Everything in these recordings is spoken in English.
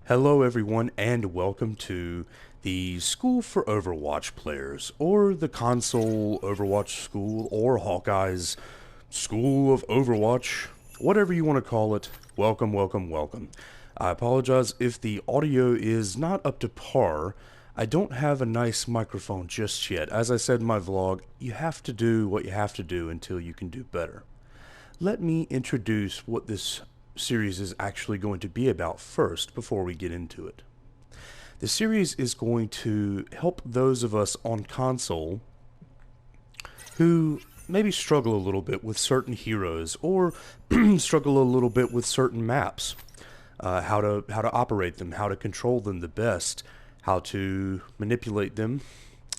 Hello everyone and welcome to the School for Overwatch Players, or the Console Overwatch School, or Hawkeye's School of Overwatch, whatever you want to call it. Welcome, welcome, welcome. I apologize if the audio is not up to par. I don't have a nice microphone just yet. As I said in my vlog, you have to do what you have to do until you can do better. Let me introduce what this series is actually going to be about first before we get into it. The series is going to help those of us on console who maybe struggle a little bit with certain heroes or struggle a little bit with certain maps, how to operate them, how to control them the best, how to manipulate them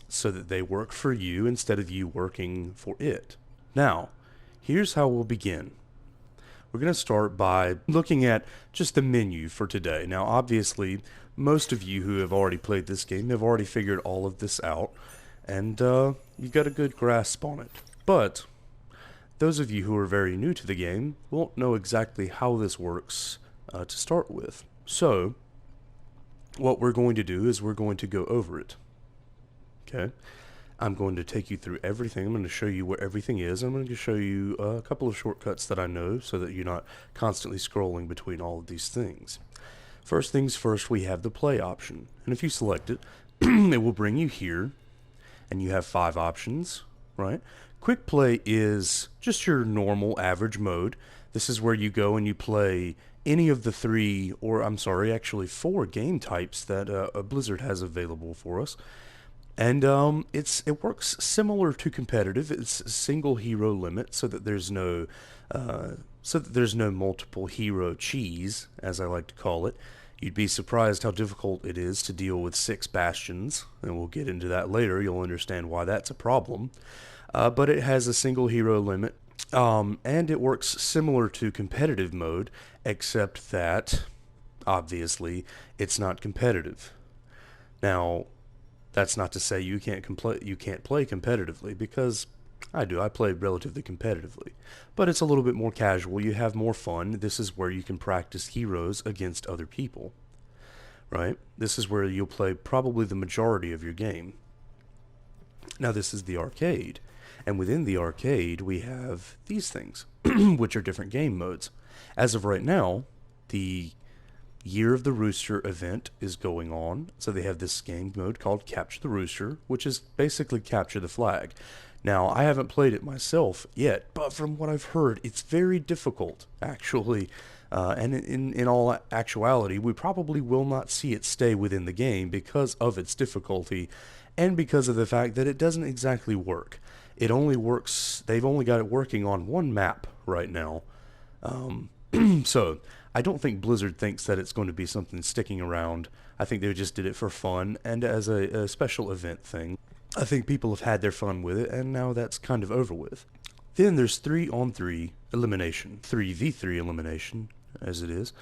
so that they work for you instead of you working for it. Now, here's how we'll begin. We're going to start by looking at just the menu for today. Now, obviously, most of you who have already played this game have already figured all of this out, and you got a good grasp on it. But those of you who are very new to the game won't know exactly how this works to start with. So, what we're going to do is we're going to go over it. Okay? I'm going to take you through everything. I'm going to show you where everything is. I'm going to show you a couple of shortcuts that I know so that you're not constantly scrolling between all of these things. First things first, we have the play option. And if you select it, it will bring you here. And you have 5 options, right? Quick play is just your normal average mode. This is where you go and you play any of the 3, or I'm sorry, actually 4 game types that Blizzard has available for us. And it works similar to competitive. It's a single hero limit, so that there's no multiple hero cheese, as I like to call it. You'd be surprised how difficult it is to deal with 6 bastions, and we'll get into that later. You'll understand why that's a problem. But it has a single hero limit, and it works similar to competitive mode, except that obviously it's not competitive. Now, that's not to say you can't play competitively, because I do. I play relatively competitively. But it's a little bit more casual. You have more fun. This is where you can practice heroes against other people. Right? This is where you'll play probably the majority of your game. Now this is the arcade. And within the arcade we have these things, which are different game modes. As of right now, the Year of the Rooster event is going on, so they have this game mode called Capture the Rooster, which is basically capture the flag. Now, I haven't played it myself yet, but from what I've heard, it's very difficult, actually, and in all actuality, we probably will not see it stay within the game because of its difficulty, and because of the fact that it doesn't exactly work. It only works, they've only got it working on one map right now, so I don't think Blizzard thinks that it's going to be something sticking around. I think they just did it for fun and as a special event thing. I think people have had their fun with it, and now that's kind of over with. Then there's 3-on-3 elimination, 3v3 elimination, as it is.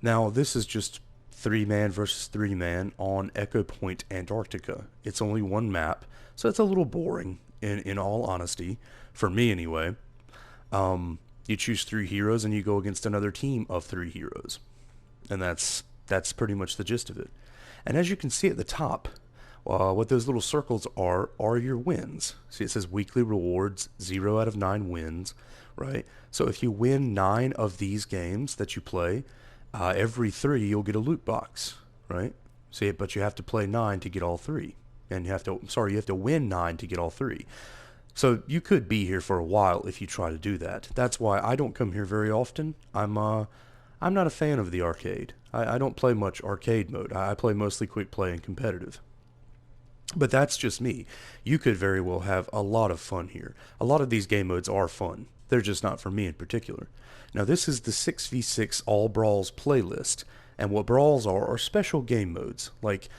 Now this is just 3-man versus 3-man on Echo Point, Antarctica. It's only one map, so it's a little boring, in all honesty, for me anyway. You choose 3 heroes and you go against another team of 3 heroes. And that's pretty much the gist of it. And as you can see at the top, what those little circles are your wins. See, it says weekly rewards, 0 out of 9 wins, right? So if you win 9 of these games that you play, every 3 you'll get a loot box, right? See, but you have to play 9 to get all 3. And you have to win 9 to get all 3. So you could be here for a while if you try to do that. That's why I don't come here very often. I'm not a fan of the arcade. I don't play much arcade mode. I play mostly quick play and competitive. But that's just me. You could very well have a lot of fun here. A lot of these game modes are fun. They're just not for me in particular. Now this is the 6v6 All Brawls playlist. And what brawls are special game modes. Like,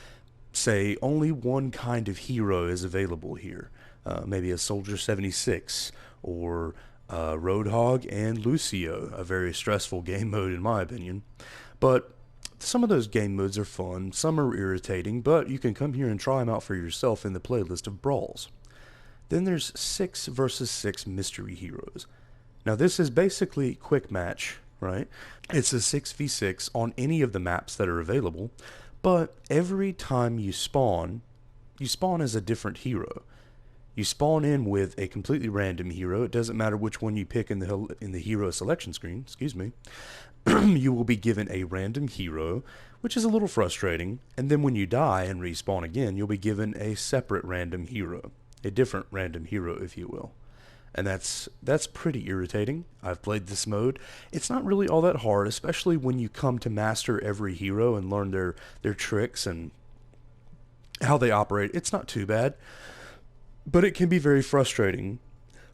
say, only one kind of hero is available here. Maybe a Soldier 76, or Roadhog and Lucio, a very stressful game mode in my opinion. But some of those game modes are fun, some are irritating, but you can come here and try them out for yourself in the playlist of brawls. Then there's 6 versus 6 mystery heroes. Now this is basically quick match right? It's a 6v6 on any of the maps that are available, but every time you spawn as a different hero. You spawn in with a completely random hero. It doesn't matter which one you pick in the hero selection screen, excuse me. You will be given a random hero, which is a little frustrating, and then when you die and respawn again, you'll be given a separate random hero, a different random hero, if you will. And that's pretty irritating. I've played this mode. It's not really all that hard, especially when you come to master every hero and learn their tricks and how they operate. It's not too bad, but it can be very frustrating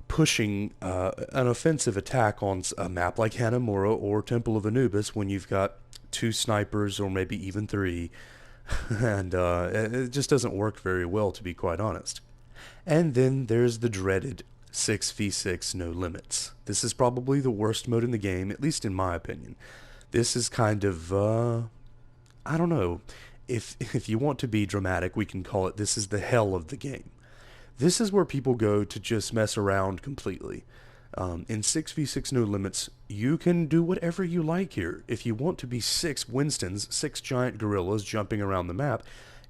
pushing an offensive attack on a map like Hanamura or Temple of Anubis when you've got two snipers or maybe even three, and it just doesn't work very well, to be quite honest. And then there's the dreaded 6v6 no limits. This is probably the worst mode in the game, at least in my opinion. This is kind of, I don't know, if you want to be dramatic, we can call it this is the hell of the game. This is where people go to just mess around completely. In 6v6 no limits, you can do whatever you like here. If you want to be 6 Winstons, 6 giant gorillas jumping around the map,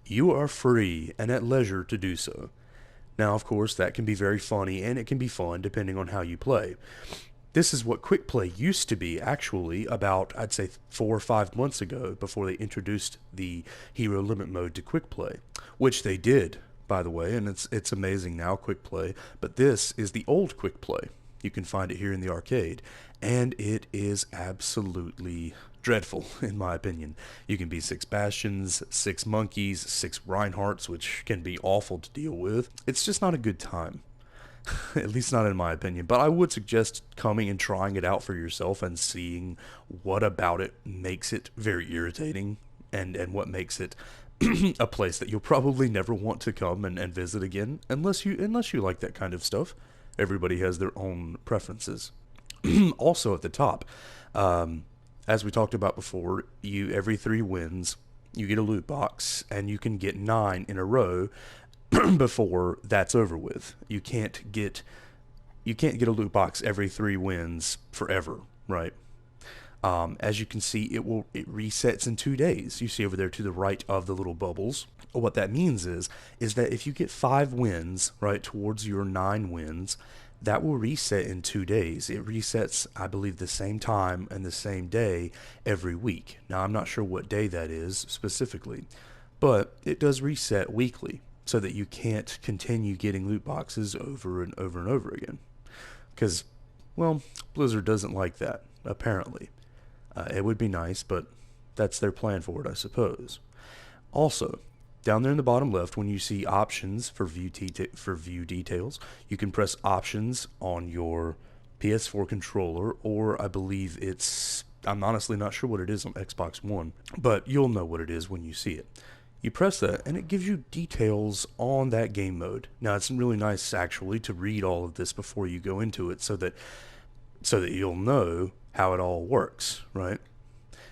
you are free and at leisure to do so. Now, of course, that can be very funny and it can be fun depending on how you play. This is what quick play used to be, actually, about, I'd say, 4 or 5 months ago, before they introduced the hero limit mode to quick play, which they did, by the way, and it's amazing now, quick play. But this is the old quick play. You can find it here in the arcade, and it is absolutely dreadful, in my opinion. You can be 6 Bastions, 6 Monkeys, 6 Reinhardts, which can be awful to deal with. It's just not a good time. At least not in my opinion. But I would suggest coming and trying it out for yourself and seeing what about it makes it very irritating, and what makes it a place that you'll probably never want to come and visit again, unless you like that kind of stuff. Everybody has their own preferences. Also at the top, as we talked about before, every 3 wins, you get a loot box, and you can get 9 in a row before that's over with. You can't get a loot box every 3 wins forever, right? As you can see, it resets in 2 days. You see over there to the right of the little bubbles. What that means is that if you get 5 wins, right, towards your 9 wins, that will reset in 2 days. It resets, I believe, the same time and the same day every week. Now, I'm not sure what day that is specifically, but it does reset weekly so that you can't continue getting loot boxes over and over and over again. Because, well, Blizzard doesn't like that, apparently. It would be nice, but that's their plan for it, I suppose. Also, down there in the bottom left, when you see options for view details, you can press options on your PS4 controller, or I believe I'm honestly not sure what it is on Xbox One, but you'll know what it is when you see it. You press that, and it gives you details on that game mode. Now, it's really nice, actually, to read all of this before you go into it, so that you'll know how it all works, right?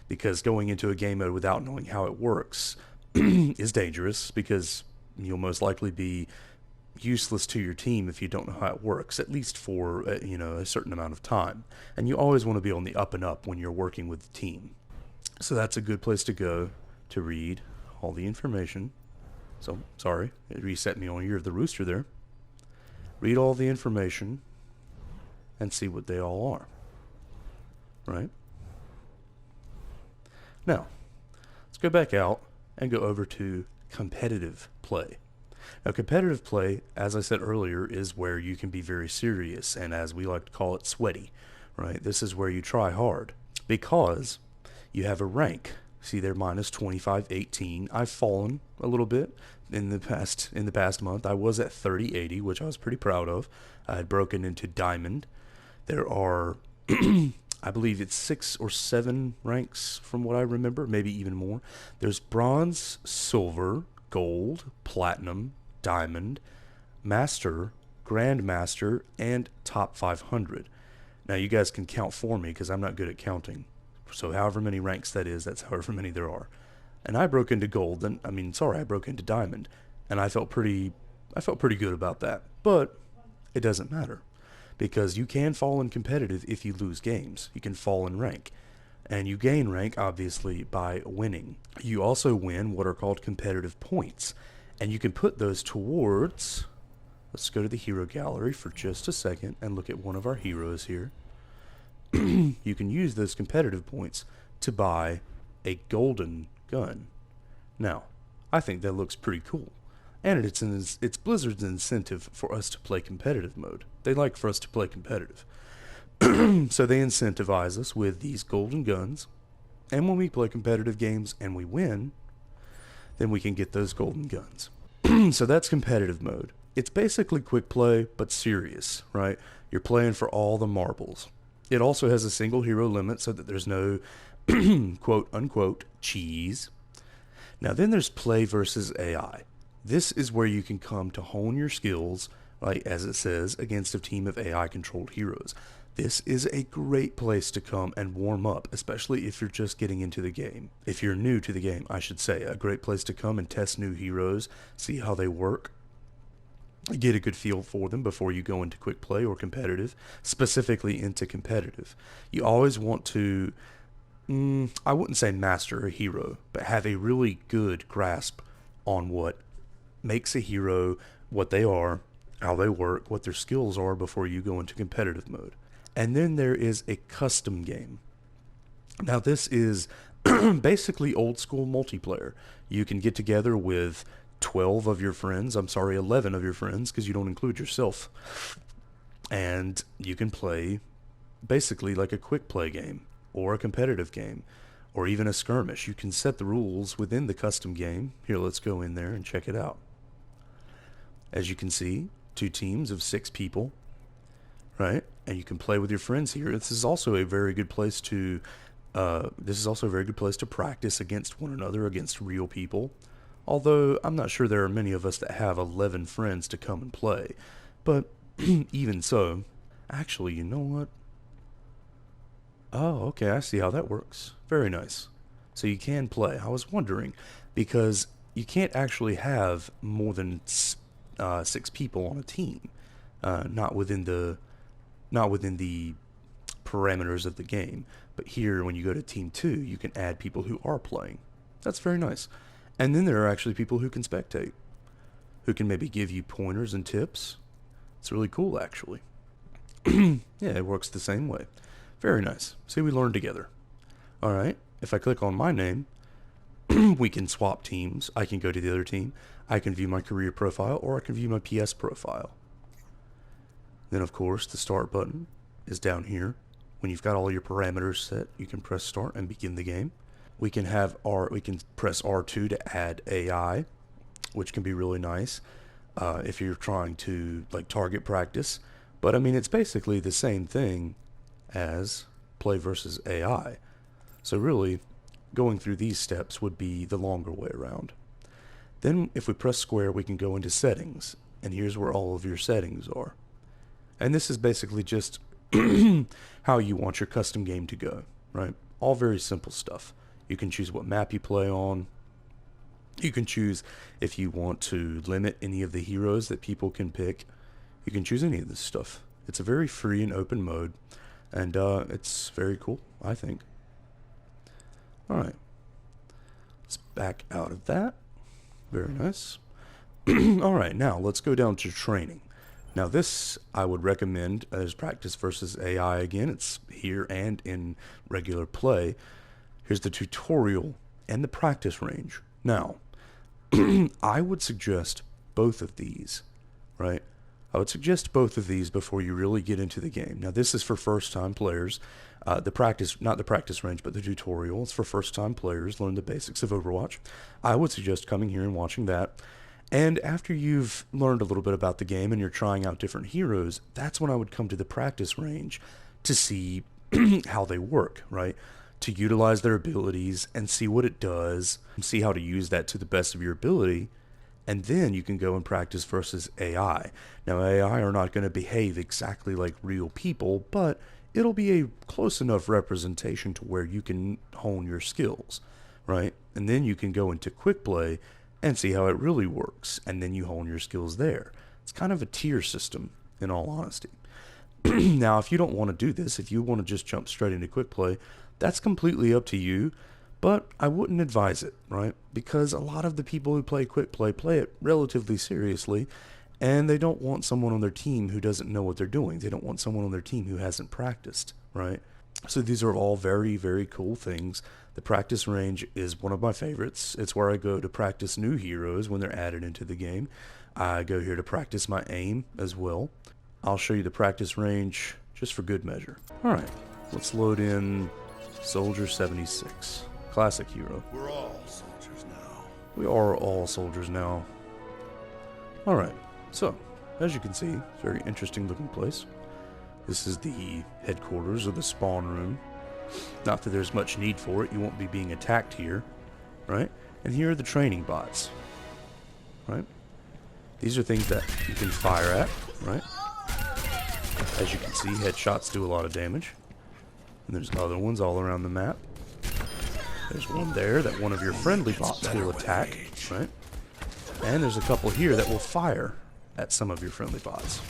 Because going into a game mode without knowing how it works is dangerous, because you'll most likely be useless to your team if you don't know how it works, at least for a certain amount of time. And you always want to be on the up and up when you're working with the team. So that's a good place to go to read all the information. So, sorry, it reset me on Year of the Rooster there. Read all the information and see what they all are. Right? Now, let's go back out and go over to competitive play. Now, competitive play, as I said earlier, is where you can be very serious, and as we like to call it, sweaty. Right? This is where you try hard, because you have a rank. See there, minus 2518. I've fallen a little bit in the past month. I was at 3080, which I was pretty proud of. I had broken into diamond. There are I believe it's 6 or 7 ranks from what I remember, maybe even more. There's bronze, silver, gold, platinum, diamond, master, grandmaster, and top 500. Now you guys can count for me, because I'm not good at counting. So however many ranks that is, that's however many there are. And I broke into gold, I broke into diamond, and I felt pretty good about that. But it doesn't matter, because you can fall in competitive if you lose games. You can fall in rank. And you gain rank, obviously, by winning. You also win what are called competitive points. And you can put those towards... Let's go to the hero gallery for just a second and look at one of our heroes here. You can use those competitive points to buy a golden gun. Now, I think that looks pretty cool. And it's Blizzard's incentive for us to play competitive mode. They like for us to play competitive. So they incentivize us with these golden guns. And when we play competitive games and we win, then we can get those golden guns. So that's competitive mode. It's basically quick play, but serious, right? You're playing for all the marbles. It also has a single hero limit so that there's no quote unquote cheese. Now then there's play versus AI. This is where you can come to hone your skills, like as it says, against a team of AI controlled heroes. This is a great place to come and warm up, especially if you're just getting into the game. If you're new to the game, I should say, a great place to come and test new heroes, see how they work, get a good feel for them before you go into quick play or competitive, specifically into competitive. You always want to, I wouldn't say master a hero, but have a really good grasp on what makes a hero, what they are, how they work, what their skills are before you go into competitive mode. And then there is a custom game. Now this is basically old school multiplayer. You can get together with 11 of your friends, because you don't include yourself. And you can play basically like a quick play game, or a competitive game, or even a skirmish. You can set the rules within the custom game. Here, let's go in there and check it out. As you can see, 2 teams of 6 people, right? And you can play with your friends here. This is also a very good place to practice against one another, against real people. Although I'm not sure there are many of us that have 11 friends to come and play. But even so, actually, you know what? Oh, okay, I see how that works. Very nice. So you can play. I was wondering, because you can't actually have more than 6 people on a team, not within the parameters of the game. But here, when you go to Team 2, you can add people who are playing. That's very nice. And then there are actually people who can spectate, who can maybe give you pointers and tips. It's really cool, actually. Yeah, it works the same way. Very nice. See, we learned together. All right, if I click on my name, we can swap teams. I can go to the other team. I can view my career profile, or I can view my PS profile. Then, of course, the start button is down here. When you've got all your parameters set, you can press start and begin the game. We can press R2 to add AI, which can be really nice if you're trying to like target practice. But I mean, it's basically the same thing as play versus AI. So really, going through these steps would be the longer way around. Then if we press square, we can go into settings, and here's where all of your settings are. And this is basically just how you want your custom game to go, right? All very simple stuff. You can choose what map you play on. You can choose if you want to limit any of the heroes that people can pick. You can choose any of this stuff. It's a very free and open mode, and it's very cool, I think. Alright, let's back out of that. Very nice. Alright, now let's go down to training. Now this I would recommend as practice versus AI again. It's here and in regular play. Here's the tutorial and the practice range. Now, I would suggest both of these, right? I would suggest both of these before you really get into the game. Now this is for first-time players. Not the practice range, but the tutorial. It's for first-time players, learn the basics of Overwatch. I would suggest coming here and watching that. And after you've learned a little bit about the game and you're trying out different heroes, that's when I would come to the practice range to see how they work, right? To utilize their abilities and see what it does, and see how to use that to the best of your ability, and then you can go and practice versus AI. Now AI are not going to behave exactly like real people, but it'll be a close enough representation to where you can hone your skills, right? And then you can go into quick play and see how it really works, and then you hone your skills there. It's kind of a tier system, in all honesty. Now, if you don't want to do this, if you want to just jump straight into quick play, that's completely up to you, but I wouldn't advise it, right? Because a lot of the people who play quick play it relatively seriously, and they don't want someone on their team who doesn't know what they're doing. They don't want someone on their team who hasn't practiced, right? So these are all very, very cool things. The practice range is one of my favorites. It's where I go to practice new heroes when they're added into the game. I go here to practice my aim as well. I'll show you the practice range just for good measure. Alright, let's load in Soldier 76. Classic hero. We're all soldiers now. We are all soldiers now. Alright, so, as you can see, it's a very interesting looking place. This is the headquarters of the spawn room. Not that there's much need for it, you won't be being attacked here, right? And here are the training bots, right? These are things that you can fire at, right? As you can see, headshots do a lot of damage. And there's other ones all around the map. There's one there that one of your friendly bots will attack, right? And there's a couple here that will fire at some of your friendly bots.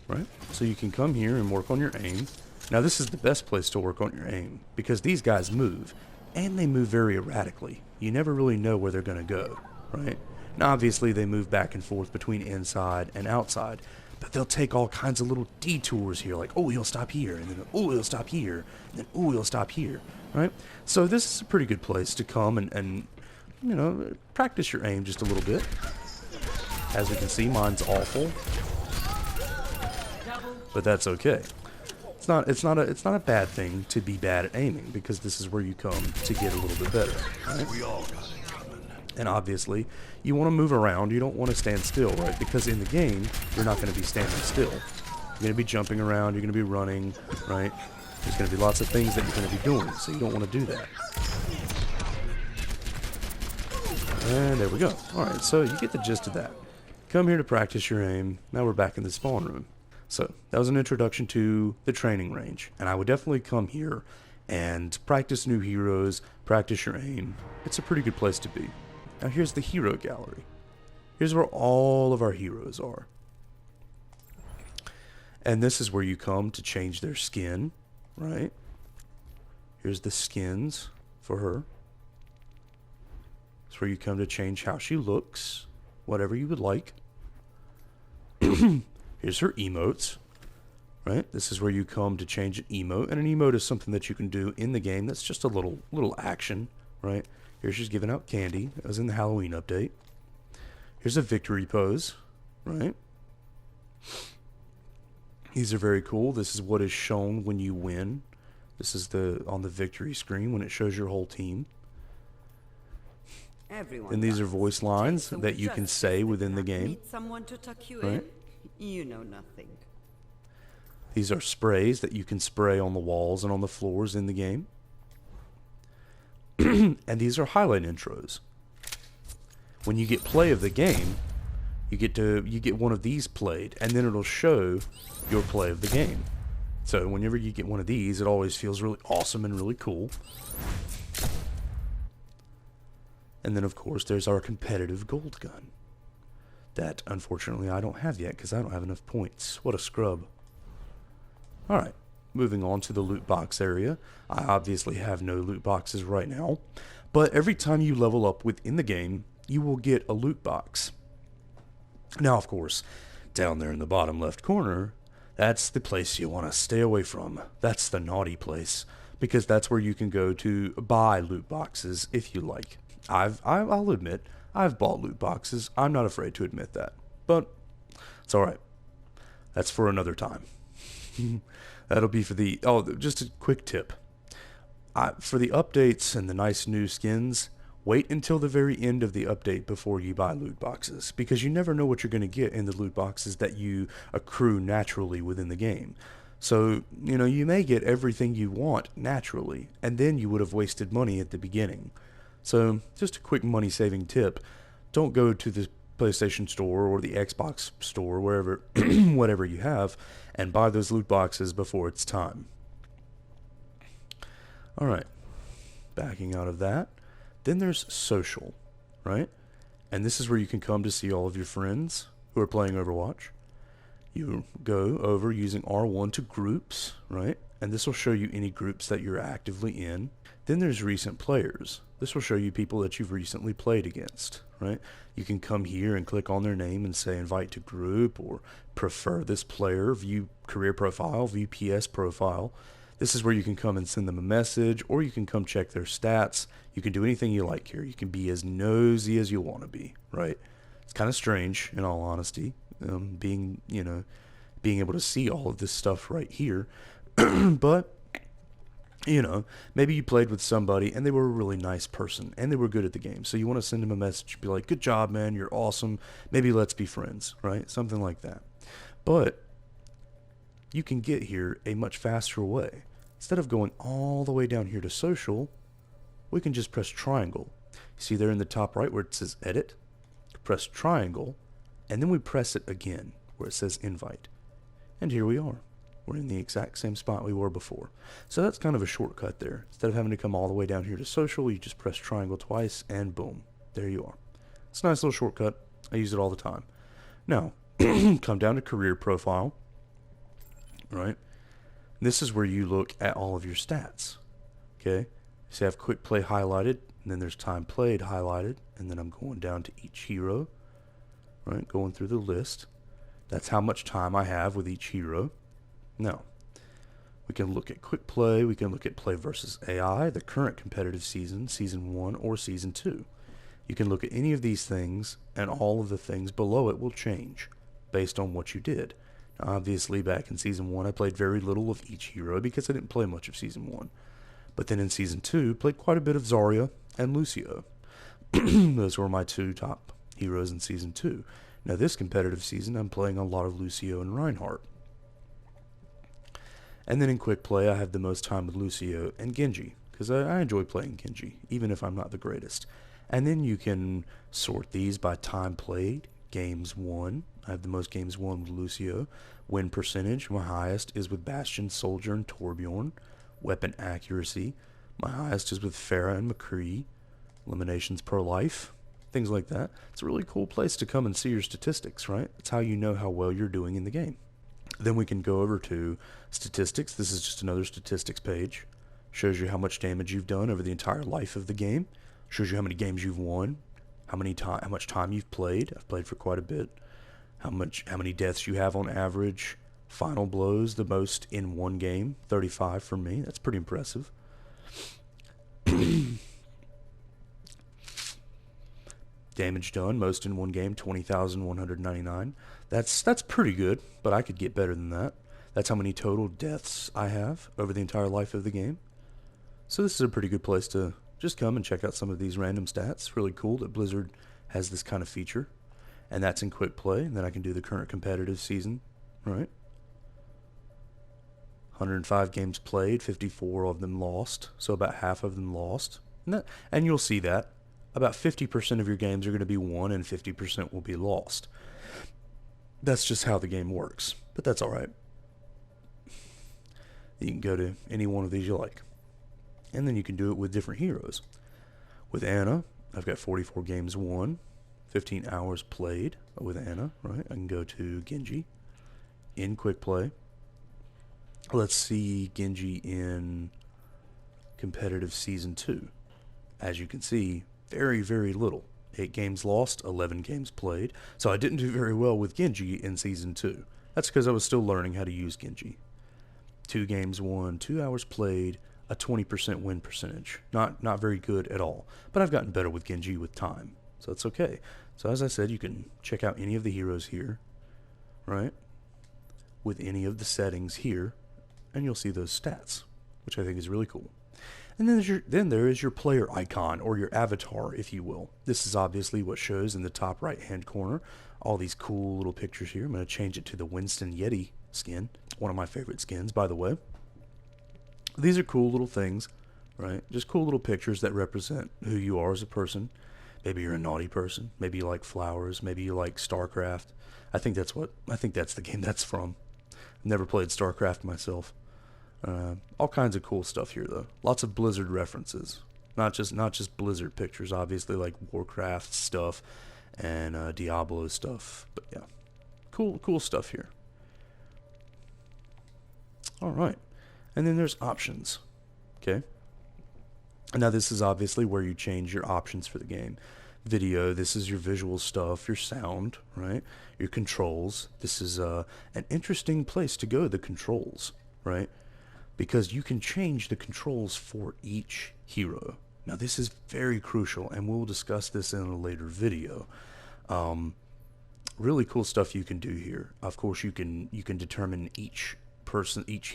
Right? So you can come here and work on your aim. Now this is the best place to work on your aim, because these guys move, and they move very erratically. You never really know where they're going to go, right? Now obviously they move back and forth between inside and outside, but they'll take all kinds of little detours here, like, oh, he'll stop here, and then, oh, he'll stop here, and then, oh, he'll stop here, right? So this is a pretty good place to come and you know, practice your aim just a little bit. As we can see, mine's awful, but that's okay. It's not a bad thing to be bad at aiming, because this is where you come to get a little bit better, right? We all got it coming. And obviously, you want to move around. You don't want to stand still, right? Because in the game, you're not going to be standing still. You're going to be jumping around. You're going to be running, right? There's going to be lots of things that you're going to be doing, so you don't want to do that. And there we go. Alright, so you get the gist of that. Come here to practice your aim. Now we're back in the spawn room. So, that was an introduction to the training range. And I would definitely come here and practice new heroes, practice your aim. It's a pretty good place to be. Now here's the hero gallery. Here's where all of our heroes are. And this is where you come to change their skin, right? Here's the skins for her. It's where you come to change how she looks, whatever you would like. Here's her emotes, right? This is where you come to change an emote, and an emote is something that you can do in the game. That's just a little action, right? Here she's giving out candy. That was in the Halloween update. Here's a victory pose, right? These are very cool. This is what is shown when you win. This is on the victory screen when it shows your whole team. And these are voice lines that you can say within the game. Someone to tuck you right? in? You know nothing. These are sprays that you can spray on the walls and on the floors in the game. And these are highlight intros. When you get play of the game, you get one of these played, and then it'll show your play of the game. So whenever you get one of these, it always feels really awesome and really cool. And then, of course, there's our competitive gold gun. That, unfortunately, I don't have yet because I don't have enough points. What a scrub. Alright, moving on to the loot box area. I obviously have no loot boxes right now, but every time you level up within the game, you will get a loot box. Now, of course, down there in the bottom left corner, that's the place you want to stay away from. That's the naughty place, because that's where you can go to buy loot boxes if you like. I'll admit, I've bought loot boxes. I'm not afraid to admit that. But it's alright. That's for another time. That'll be for the... Oh, just a quick tip. For the updates and the nice new skins, wait until the very end of the update before you buy loot boxes. Because you never know what you're going to get in the loot boxes that you accrue naturally within the game. So, you know, you may get everything you want naturally, and then you would have wasted money at the beginning. So, just a quick money-saving tip. Don't go to the PlayStation Store or the Xbox Store, wherever, whatever you have, and buy those loot boxes before it's time. Alright, backing out of that. Then there's social, right? And this is where you can come to see all of your friends. who are playing Overwatch. You go over using R1 to groups, right? And this will show you any groups that you're actively in. Then there's recent players. This will show you people that you've recently played against, right? You can come here and click on their name and say invite to group or prefer this player, view career profile, view PS profile. This is where you can come and send them a message, or you can come check their stats. You can do anything you like here. You can be as nosy as you want to be, right? It's kind of strange, in all honesty, being able to see all of this stuff right here. But, maybe you played with somebody and they were a really nice person and they were good at the game. So you want to send them a message, be like, good job, man, you're awesome. Maybe let's be friends, right? Something like that. But you can get here a much faster way. Instead of going all the way down here to social, we can just press triangle. See there in the top right where it says edit? Press triangle, and then we press it again where it says invite. And here we are. We're in the exact same spot we were before. So that's kind of a shortcut there. Instead of having to come all the way down here to social, you just press triangle twice, and boom, there you are. It's a nice little shortcut. I use it all the time. Now, come down to career profile, right? This is where you look at all of your stats, okay? So I have quick play highlighted, and then there's time played highlighted, and then I'm going down to each hero, right? Going through the list. That's how much time I have with each hero. Now, we can look at quick play, we can look at play versus AI, the current competitive season, season 1 or season 2. You can look at any of these things, and all of the things below it will change based on what you did. Now, obviously, back in season 1, I played very little of each hero because I didn't play much of season 1. But then in season 2, played quite a bit of Zarya and Lucio. Those were my two top heroes in season 2. Now, this competitive season, I'm playing a lot of Lucio and Reinhardt. And then in quick play, I have the most time with Lucio and Genji, because I enjoy playing Genji, even if I'm not the greatest. And then you can sort these by time played, games won. I have the most games won with Lucio. Win percentage, my highest is with Bastion, Soldier, and Torbjorn. Weapon accuracy, my highest is with Pharah and McCree. Eliminations per life, things like that. It's a really cool place to come and see your statistics, right? It's how you know how well you're doing in the game. Then we can go over to statistics. This is just another statistics page. Shows you how much damage you've done over the entire life of the game. Shows you how many games you've won, how much time you've played. I've played for quite a bit. How many deaths you have on average. Final blows, the most in one game, 35 for me. That's pretty impressive. Damage done, most in one game, 20,199. That's pretty good, but I could get better than that. That's how many total deaths I have over the entire life of the game. So this is a pretty good place to just come and check out some of these random stats. Really cool that Blizzard has this kind of feature. And that's in quick play. And then I can do the current competitive season, right? 105 games played, 54 of them lost. So about half of them lost. And you'll see that. About 50% of your games are going to be won and 50% will be lost. That's just how the game works. But that's alright. You can go to any one of these you like. And then you can do it with different heroes. With Anna, I've got 44 games won, 15 hours played with Anna, right? I can go to Genji in quick play. Let's see Genji in competitive season 2. As you can see, very, very little. 8 games lost, 11 games played. So I didn't do very well with Genji in season 2. That's because I was still learning how to use Genji. 2 games won, 2 hours played, a 20% win percentage. Not very good at all. But I've gotten better with Genji with time. So it's okay. So as I said, you can check out any of the heroes here, right? With any of the settings here, and you'll see those stats, which I think is really cool. And then there is your player icon, or your avatar, if you will. This is obviously what shows in the top right-hand corner. All these cool little pictures here. I'm going to change it to the Winston Yeti skin. One of my favorite skins, by the way. These are cool little things, right? Just cool little pictures that represent who you are as a person. Maybe you're a naughty person. Maybe you like flowers. Maybe you like StarCraft. I think that's the game that's from. I've never played StarCraft myself. All kinds of cool stuff here, though. Lots of Blizzard references. Not just Blizzard pictures, obviously, like Warcraft stuff and Diablo stuff. But yeah, cool stuff here. All right. And then there's options. Okay. Now this is obviously where you change your options for the game. Video, this is your visual stuff, your sound, right? Your controls. This is an interesting place to go, the controls, right? Because you can change the controls for each hero. Now this is very crucial, and we'll discuss this in a later video. Really cool stuff you can do here. Of course, you can determine each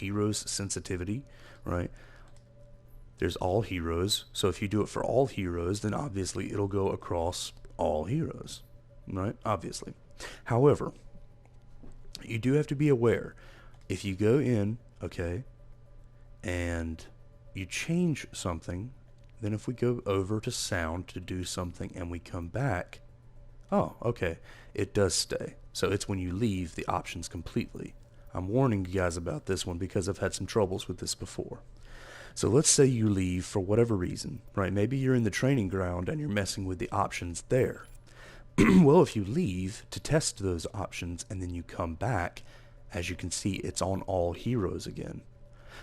hero's sensitivity, right? There's all heroes, so if you do it for all heroes, then obviously it'll go across all heroes, right? Obviously. However, you do have to be aware, if you go in, okay, and you change something, then if we go over to sound to do something and we come back, oh, okay, it does stay. So it's when you leave the options completely. I'm warning you guys about this one because I've had some troubles with this before. So let's say you leave for whatever reason, right? Maybe you're in the training ground and you're messing with the options there. Well, if you leave to test those options and then you come back, as you can see, it's on all heroes again.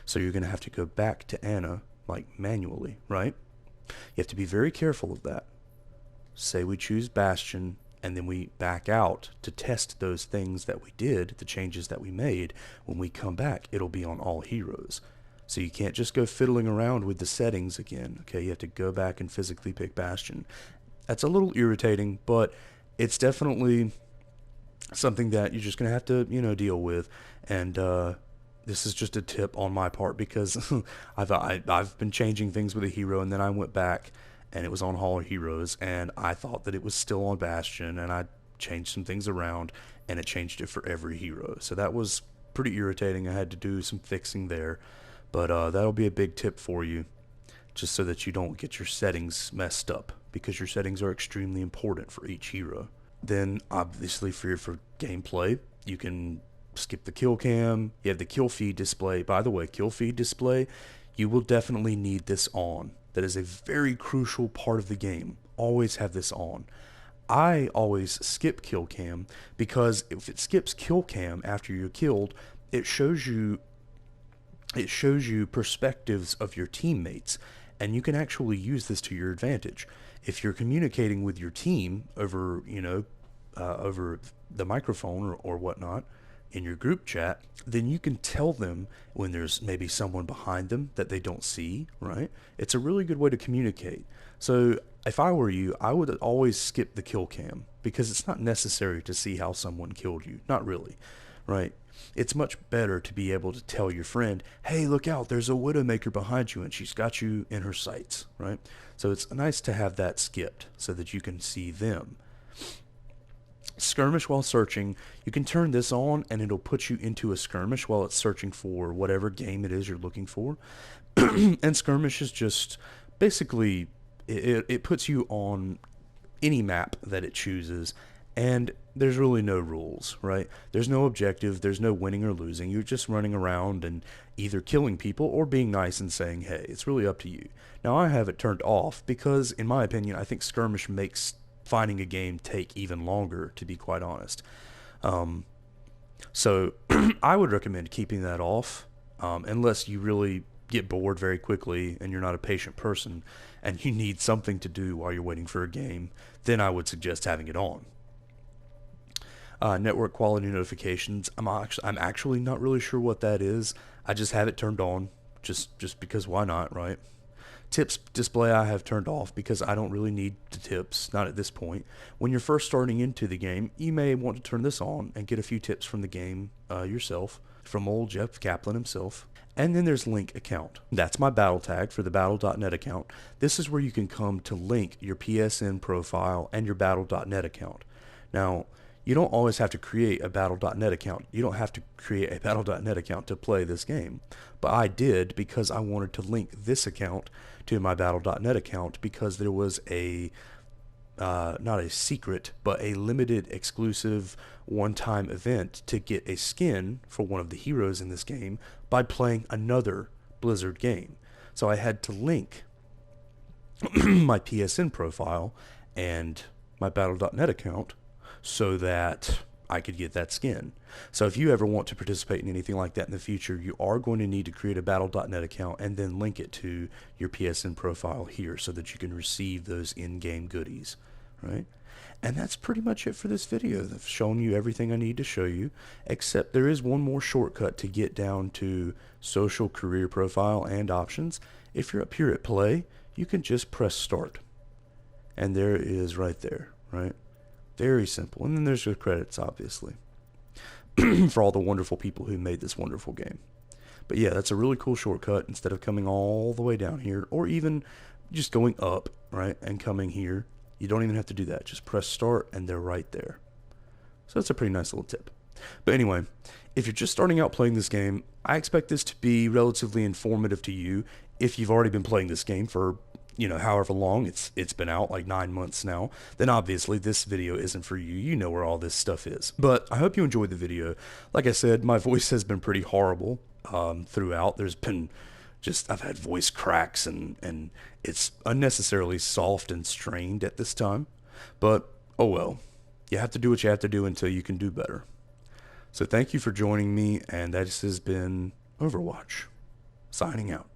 So you're going to have to go back to Anna, like manually, right? You have to be very careful of that. Say we choose Bastion and then we back out to test those things that we did, the changes that we made. When we come back, it'll be on all heroes. So you can't just go fiddling around with the settings again, okay? You have to go back and physically pick Bastion. That's a little irritating, but it's definitely something that you're just going to have to, deal with. And this is just a tip on my part because I've been changing things with a hero, and then I went back and it was on all heroes, and I thought that it was still on Bastion, and I changed some things around, and it changed it for every hero. So that was pretty irritating. I had to do some fixing there. But that'll be a big tip for you, just so that you don't get your settings messed up, because your settings are extremely important for each hero. Then, obviously, for gameplay, you can skip the kill cam. You have the kill feed display. By the way, kill feed display, you will definitely need this on. That is a very crucial part of the game. Always have this on. I always skip kill cam, because if it skips kill cam after you're killed, it shows you perspectives of your teammates, and you can actually use this to your advantage. If you're communicating with your team over, over the microphone or whatnot in your group chat, then you can tell them when there's maybe someone behind them that they don't see, right? It's a really good way to communicate. So if I were you, I would always skip the kill cam, because it's not necessary to see how someone killed you. Not really, right? It's much better to be able to tell your friend, hey, look out, there's a Widowmaker behind you and she's got you in her sights, right? So it's nice to have that skipped so that you can see them. Skirmish while searching, you can turn this on and it'll put you into a skirmish while it's searching for whatever game it is you're looking for. And skirmish is just basically, it puts you on any map that it chooses, and there's really no rules, right? There's no objective, there's no winning or losing. You're just running around and either killing people or being nice and saying, hey, it's really up to you. Now, I have it turned off because, in my opinion, I think skirmish makes finding a game take even longer, to be quite honest. So I would recommend keeping that off, unless you really get bored very quickly and you're not a patient person and you need something to do while you're waiting for a game. Then I would suggest having it on. Network quality notifications, I'm actually not really sure what that is. I just have it turned on, just because why not, right? Tips display I have turned off because I don't really need the tips, not at this point. When you're first starting into the game, you may want to turn this on and get a few tips from the game yourself, from old Jeff Kaplan himself. And then there's link account. That's my battle tag for the battle.net account. This is where you can come to link your PSN profile and your battle.net account. Now, you don't always have to create a battle.net account. You don't have to create a battle.net account to play this game. But I did because I wanted to link this account to my battle.net account because there was a, not a secret, but a limited exclusive one-time event to get a skin for one of the heroes in this game by playing another Blizzard game. So I had to link my PSN profile and my battle.net account so that I could get that skin. So if you ever want to participate in anything like that in the future, you are going to need to create a Battle.net account and then link it to your PSN profile here so that you can receive those in-game goodies, right? And that's pretty much it for this video. I've shown you everything I need to show you, except there is one more shortcut to get down to social career profile and options. If you're up here at play, you can just press start. And there it is right there, right? Very simple. And then there's your credits, obviously, for all the wonderful people who made this wonderful game. But yeah, that's a really cool shortcut. Instead of coming all the way down here, or even just going up, right, and coming here, you don't even have to do that. Just press start, and they're right there. So that's a pretty nice little tip. But anyway, if you're just starting out playing this game, I expect this to be relatively informative to you. If you've already been playing this game for, you know, however long it's been out, like 9 months now, then obviously this video isn't for you. You know where all this stuff is. But I hope you enjoyed the video. Like I said, my voice has been pretty horrible throughout. There's been I've had voice cracks and it's unnecessarily soft and strained at this time. But oh well, you have to do what you have to do until you can do better. So thank you for joining me, and this has been Overwatch, signing out.